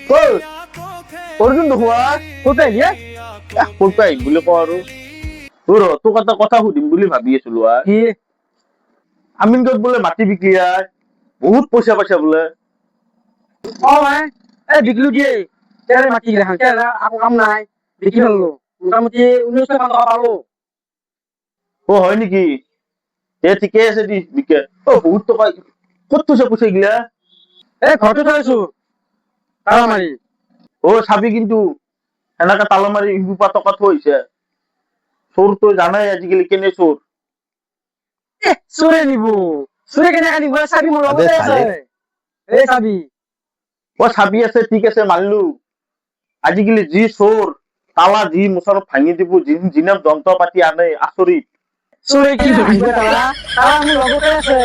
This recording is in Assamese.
কই অৰ্জুন দেখুয়া কোথায় গিয়া কোথায় বলে কৰো তোৰ তোক এটা কথা সুধিম বুলি ভাবি আছিলো কি আমিনগত বোলে মাটি বিক্ৰী বহুত পইচা পাইছা বোলে ভাই এই বিকলু দিয়ে তেরে মাটি গিলা তেরা আকো কাম নাই বিকি ফেললো মোটামুটি 19 টাকা পালো হয় নেকি ঠিকে আছে দি বিকে বহুত টকা ক'ত থৈছে পইচা গিলা ঘৰতে থৈছো তালা মাৰি চাবি কিন্তু এনেকে তালা মাৰি ইগুপা টকা থৈছে চোৰ তই জানাই আজিকালি কেনে চোৰ চোৰে নিব চোৰে কেনেকে নিব চাবি মোৰ লগতে আছে এই চাবি চাবি আছে ঠিক আছে মানলো আজিকালি যি চোৰ তালা যি মোচাৰত ভাঙি দিব যিনা যন্ত্ৰ পাতি আনে আচৰিত চোৰে কি ভাঙিব তালা তালা মোৰ লগতে আছে